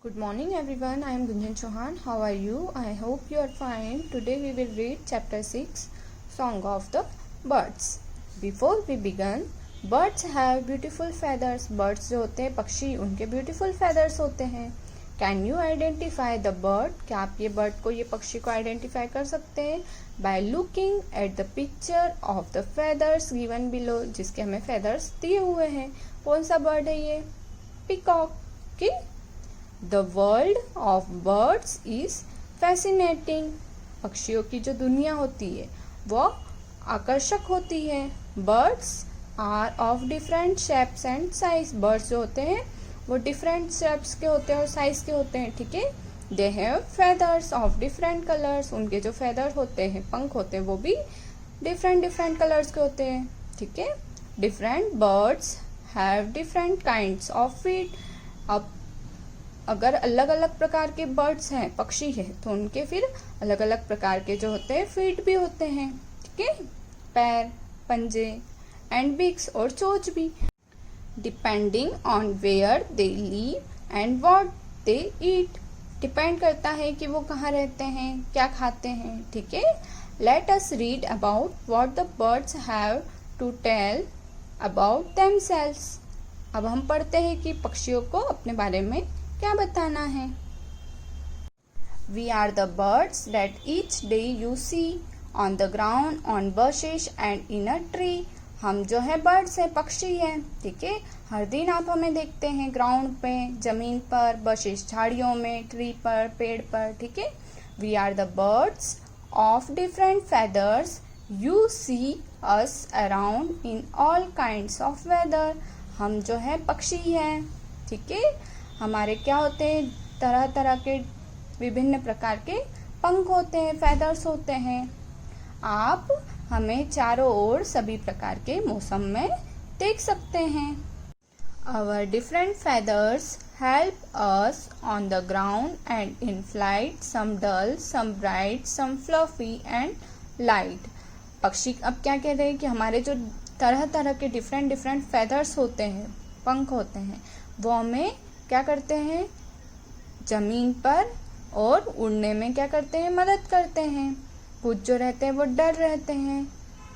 Good morning everyone, I am Gunjan Chauhan. How are you? I hope you are fine. Today we will read chapter 6, Song of the Birds. Before we begin, birds have beautiful feathers. Birds जो होते हैं पक्षी, उनके beautiful feathers होते हैं. Can you identify the bird? क्या आप ये bird को, ये पक्षी को identify कर सकते हैं? By looking at the picture of the feathers given below, जिसके हमें feathers दिए हुए हैं. कौन सा bird है ये? Peacock. की The world of birds is fascinating. पक्षियों की जो दुनिया होती है वो आकर्षक होती है. Birds are of different shapes and size. Birds जो होते हैं वो different shapes के होते हैं और size के होते हैं. ठीक है. They have feathers of different colors. उनके जो feathers होते हैं, पंख होते हैं, वो भी different colors के होते हैं. ठीक है. Different birds have different kinds of feet. अब अगर अलग अलग प्रकार के बर्ड्स हैं, पक्षी है, तो उनके फिर अलग अलग प्रकार के जो होते हैं फीट भी होते हैं. ठीक है. पैर, पंजे एंड बिग्स और चोंच भी. Depending on where they live and what they eat. Depend करता है कि वो कहाँ रहते हैं, क्या खाते हैं. ठीक है. Let us read about what the birds have to tell about themselves. अब हम पढ़ते हैं कि पक्षियों को अपने बारे में क्या बताना है. We are the birds that each day you see on the ground, on bushes and in a tree. हम जो है बर्ड्स हैं, पक्षी हैं. ठीक है. हर दिन आप हमें देखते हैं ग्राउंड पे, जमीन पर, बशेस झाड़ियों में, ट्री पर, पेड़ पर. ठीक है. We are the birds of different feathers. You see us around in all kinds of weather. हम जो है पक्षी हैं. ठीक है. हमारे क्या होते हैं, तरह तरह के विभिन्न प्रकार के पंख होते हैं, फेदर्स होते हैं. आप हमें चारों ओर सभी प्रकार के मौसम में देख सकते हैं. Our different feathers help us on the ground and in flight. Some dull, some bright, some fluffy and light. पक्षी अब क्या कह रहे हैं कि हमारे जो तरह तरह के डिफरेंट फेदर्स होते हैं, पंख होते हैं, वो हमें क्या करते हैं, जमीन पर और उड़ने में क्या करते हैं, मदद करते हैं. कुछ जो रहते हैं वो डर रहते हैं,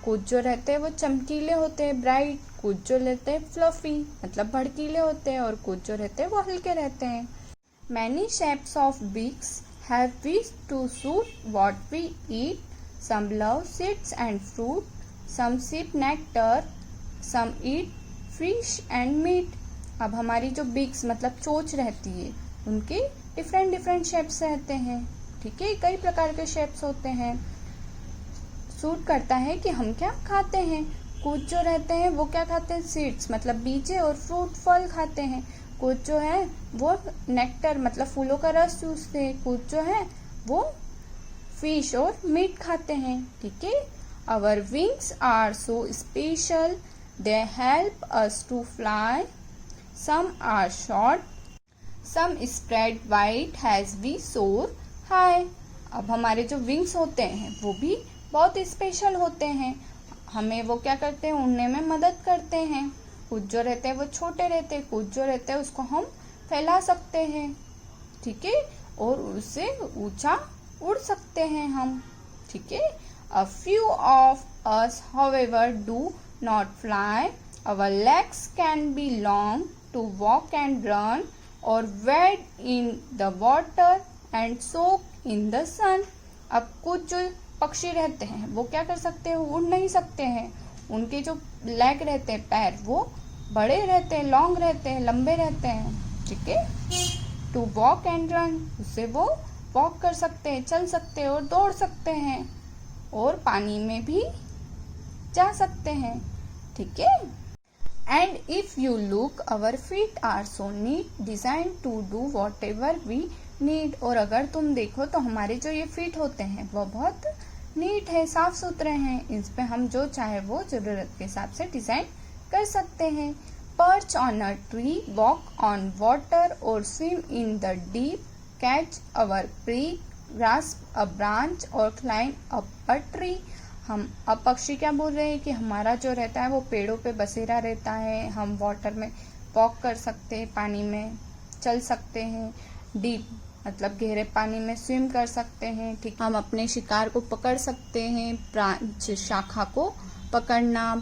कुछ जो रहते हैं वो चमकीले होते हैं, ब्राइट. कुछ जो रहते हैं फ्लफी, मतलब भड़कीले होते हैं, और कुछ जो रहते हैं वो हल्के रहते हैं. Many shapes of beaks have we to suit what we eat. Some love seeds and fruit, some sip nectar, some eat fish and meat. अब हमारी जो बिग्स मतलब चोंच रहती है, उनके डिफरेंट शेप्स रहते हैं. ठीक है. कई प्रकार के शेप्स होते हैं. सूट करता है कि हम क्या खाते हैं. कुछ जो रहते हैं वो क्या खाते हैं, सीड्स मतलब बीजे और फ्रूट फल खाते हैं. कुछ जो है वो नेक्टर मतलब फूलों का रस चूसते हैं. कुछ जो है वो फिश और मीट खाते हैं. ठीक है. Our wings are so special, they help us to fly. Some are short, some spread wide as we soar high. अब हमारे जो विंग्स होते हैं वो भी बहुत स्पेशल होते हैं. हमें वो क्या करते हैं, उड़ने में मदद करते हैं. कुछ जो रहते हैं वो छोटे रहते हैं, कुछ जो रहते हैं उसको हम फैला सकते हैं. ठीक है. और उससे ऊंचा उड़ सकते हैं हम. ठीक है. A few of us however do not fly. Our legs can be long to walk and run or wade in the water and soak in the sun. अब कुछ जो पक्षी रहते हैं वो क्या कर सकते हैं, उड़ नहीं सकते हैं. उनके जो लेग रहते हैं, पैर, वो बड़े रहते हैं, लॉन्ग रहते हैं, लंबे रहते हैं. ठीक है. टू वॉक एंड रन, उससे वो वॉक कर सकते हैं, चल सकते हैं और दौड़ सकते हैं, और पानी में भी जा सकते हैं. ठीक है. And if you look, our feet are so neat, designed to do whatever we need. और अगर तुम देखो तो हमारे जो ये फीट होते हैं वो बहुत नीट है, साफ सुथरे हैं. इस पे हम जो चाहे वो जरूरत के हिसाब से डिजाइन कर सकते हैं. Perch on a tree, walk on water or swim in the deep, catch our prey, grasp a branch or climb up a tree. हम अब पक्षी क्या बोल रहे हैं कि हमारा जो रहता है वो पेड़ों पे बसेरा रहता है. हम वाटर में वॉक कर सकते हैं, पानी में चल सकते हैं, डीप मतलब गहरे पानी में स्विम कर सकते हैं। ठीक, हम अपने शिकार को पकड़ सकते हैं, ब्रांच शाखा को पकड़ना,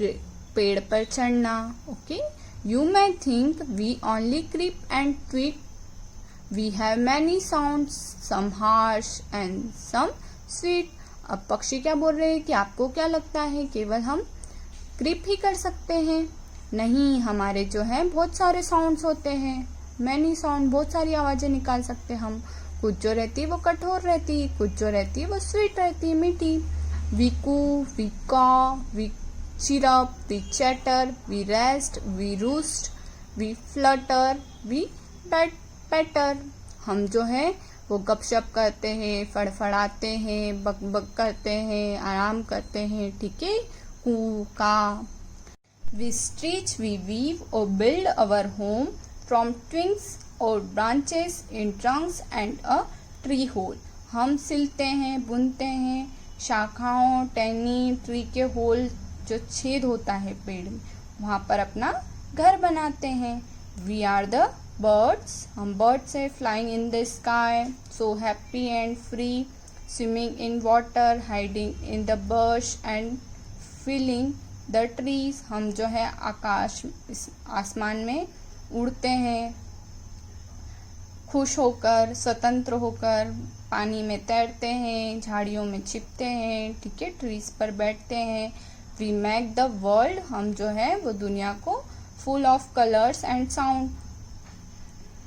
पेड़ पर चढ़ना। Okay, you may think we only creep and tweak. We have many sounds, some harsh and some sweet. अब पक्षी क्या बोल रहे हैं कि आपको क्या लगता है केवल हम क्रिप ही कर सकते हैं? नहीं, हमारे जो है बहुत सारे साउंड्स होते हैं, मैनी साउंड, बहुत सारी आवाजें निकाल सकते हम। कुछ जो रहती है वो कठोर रहती, कुछ जो रहती है वो स्वीट रहती, मीठी। वी कू, वी कॉ, we chirp, we chatter, we rest, we roost, we flutter, we patter. हम जो है वो गपशप करते हैं, फड़फड़ाते हैं, बकबक करते हैं, आराम करते हैं। ठीक है, कू का। We stretch, we weave or build our home from twigs or branches in trunks and a tree hole. हम सिलते हैं, बुनते हैं, शाखाओं, टहनी, ट्री के होल जो छेद होता है पेड़ में, वहाँ पर अपना घर बनाते हैं। वी आर द बर्ड्स, हम बर्ड्स है, flying in the sky, so happy and free, swimming in water, hiding in the bush and feeling the trees. हम जो है आकाश, इस आसमान में उड़ते हैं, खुश होकर, स्वतंत्र होकर, पानी में तैरते हैं, झाड़ियों में छिपते हैं। ठीक है, ट्रीज पर बैठते हैं। वी मेक द वर्ल्ड, हम जो है वो दुनिया को full of colours and sound,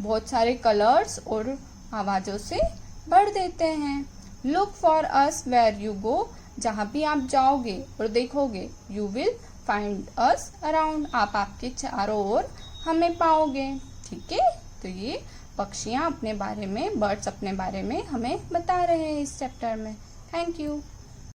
बहुत सारे कलर्स और आवाजों से भर देते हैं। Look for us where you go, जहाँ भी आप जाओगे और देखोगे, you will find us around, आप आपके चारों ओर हमें पाओगे। ठीक है, तो ये पक्षियाँ अपने बारे में, बर्ड्स अपने बारे में हमें बता रहे हैं इस चैप्टर में। Thank you.